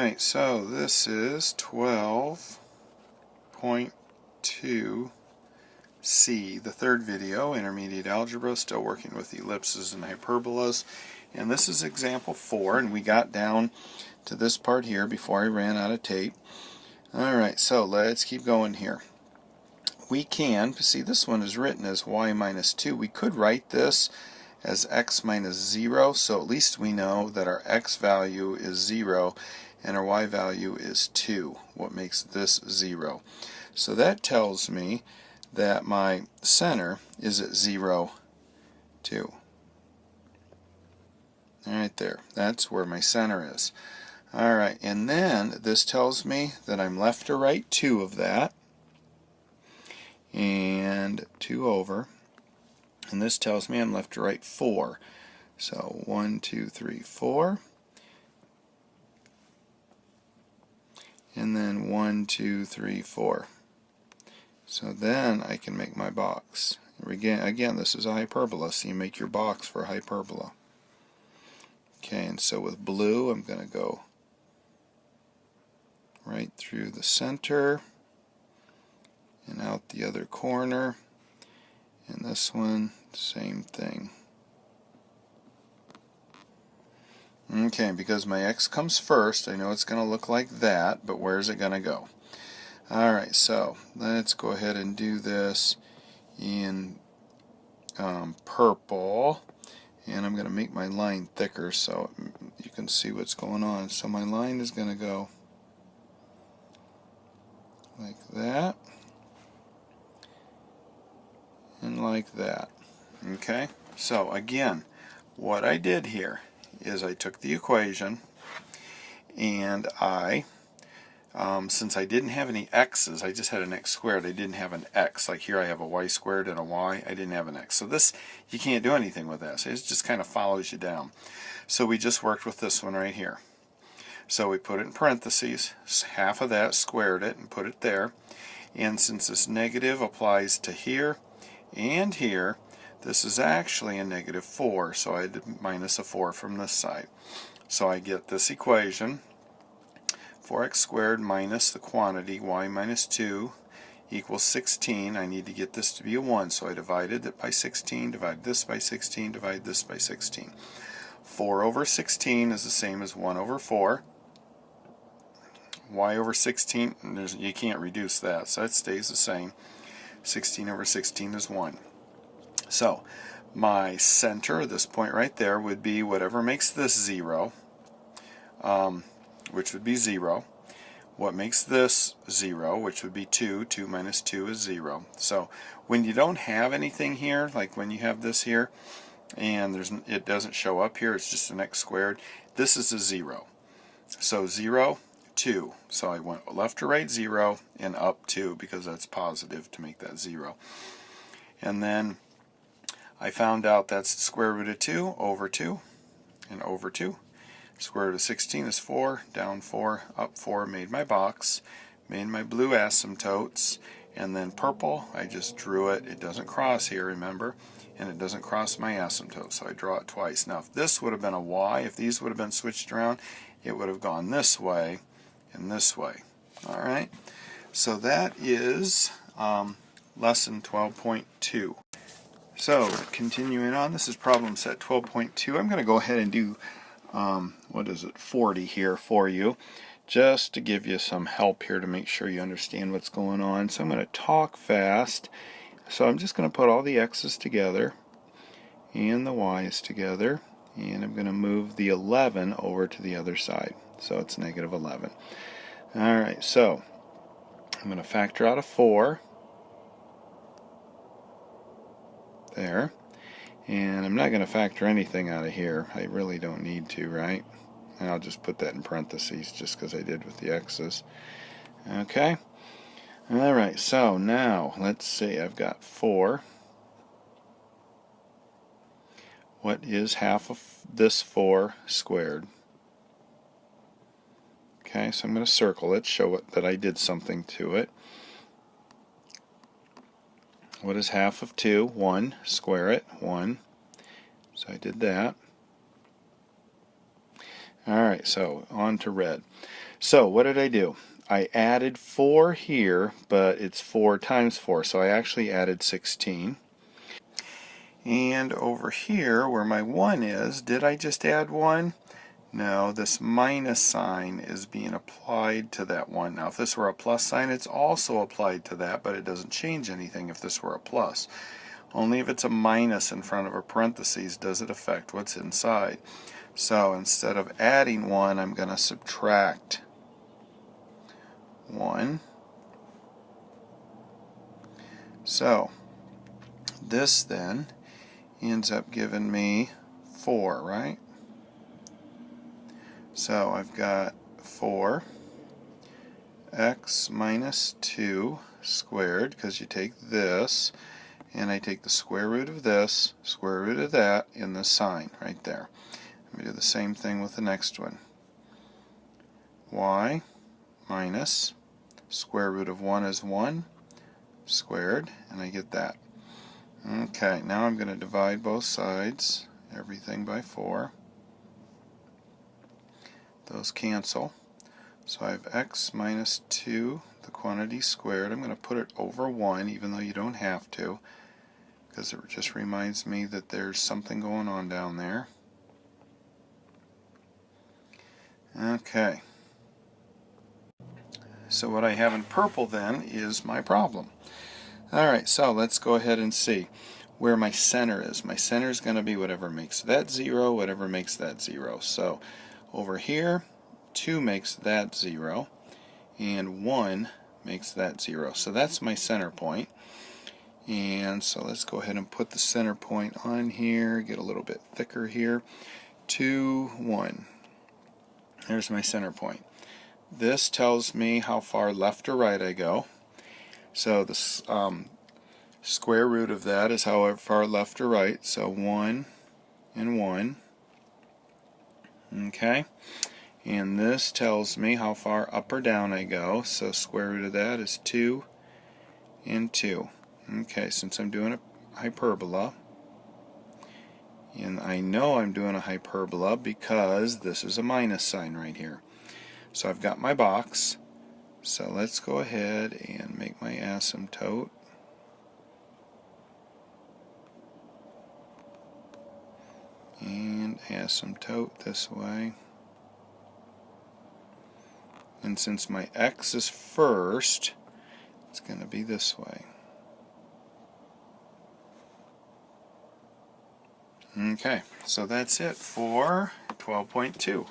Alright, so this is 12.2C, the third video, intermediate algebra, still working with ellipses and hyperbolas. And this is example 4, and we got down to this part here before I ran out of tape. Alright, so let's keep going here. We can, see this one is written as y minus 2. We could write this as x minus 0, so at least we know that our x value is 0 and our y value is 2, what makes this 0. So that tells me that my center is at 0, 2. Right there, that's where my center is. Alright, and then this tells me that I'm left to right 2 of that, and 2 over. And this tells me I'm left to right 4. So 1, 2, 3, 4. And then 1, 2, 3, 4. So then I can make my box. Again, this is a hyperbola, so you make your box for a hyperbola. Okay, and so with blue, I'm going to go right through the center and out the other corner. And this one, same thing. Okay, because my x comes first, I know it's going to look like that, but where's it going to go? Alright, so let's go ahead and do this in purple. And I'm going to make my line thicker so you can see what's going on. So my line is going to go like that and like that. Okay, so again, what I did here is I took the equation and since I didn't have any x's, I just had an x squared, I didn't have an x. Like here I have a y squared and a y, I didn't have an x. So this, you can't do anything with this. It just kind of follows you down. So we just worked with this one right here. So we put it in parentheses, half of that, squared it, and put it there. And since this negative applies to here and here, this is actually a negative 4, so I did minus a 4 from this side. So I get this equation, 4x squared minus the quantity y minus 2 equals 16. I need to get this to be a 1, so I divided it by 16, divide this by 16, divide this by 16. 4 over 16 is the same as 1 over 4. Y over 16, you can't reduce that, so it stays the same. 16 over 16 is 1. So my center, this point right there, would be whatever makes this 0, which would be 0. What makes this 0, which would be 2. 2 minus 2 is 0. So when you don't have anything here, like when you have this here, and it doesn't show up here, it's just an x squared, this is a 0. So 0, 2. So I went left to right 0 and up 2 because that's positive to make that 0. And then I found out that's the square root of 2 over 2 and over 2. Square root of 16 is 4, down 4, up 4, made my box, made my blue asymptotes, and then purple, I just drew it. It doesn't cross here, remember, and it doesn't cross my asymptote, so I draw it twice. Now if this would have been a y, if these would have been switched around, it would have gone this way and this way. Alright, so that is lesson 12.2. So, continuing on, this is problem set 12.2. I'm going to go ahead and do, 40 here for you, just to give you some help here to make sure you understand what's going on. So I'm going to talk fast. So I'm just going to put all the x's together and the y's together, and I'm going to move the 11 over to the other side. So it's negative 11. Alright, so I'm going to factor out a 4. There. And I'm not going to factor anything out of here. I really don't need to, right? And I'll just put that in parentheses just because I did with the x's. Okay. Alright, so now let's see. I've got 4. What is half of this 4 squared? Okay, so I'm going to circle it, show it that I did something to it. What is half of 2? 1. Square it. 1. So I did that. Alright, so on to red. So what did I do? I added 4 here, but it's 4 times 4, so I actually added 16. And over here, where my 1 is, did I just add 1? No, this minus sign is being applied to that 1. Now, if this were a plus sign, it's also applied to that, but it doesn't change anything if this were a plus. Only if it's a minus in front of a parentheses does it affect what's inside. So instead of adding 1, I'm going to subtract 1. So this then ends up giving me 4, right? So I've got 4 x minus 2 squared, because you take this and I take the square root of this, square root of that, in the sign right there. Let me do the same thing with the next one. Y minus square root of 1 is 1 squared, and I get that. Okay, now I'm going to divide both sides, everything by 4. Those cancel. So I have x minus 2, the quantity squared. I'm going to put it over 1, even though you don't have to, because it just reminds me that there's something going on down there. Okay. So what I have in purple then is my problem. Alright, so let's go ahead and see where my center is. My center is going to be whatever makes that 0, whatever makes that 0. So over here, 2 makes that 0, and 1 makes that 0. So that's my center point. And so let's go ahead and put the center point on here, get a little bit thicker here. 2, 1. There's my center point. This tells me how far left or right I go. So the square root of that is how far left or right. So 1 and 1. Okay. And this tells me how far up or down I go. So square root of that is 2 and 2. Okay, since I'm doing a hyperbola, and I know I'm doing a hyperbola because this is a minus sign right here. So I've got my box. So let's go ahead and make my asymptote. And asymptote this way. And since my x is first, it's going to be this way. Okay, so that's it for 12.2.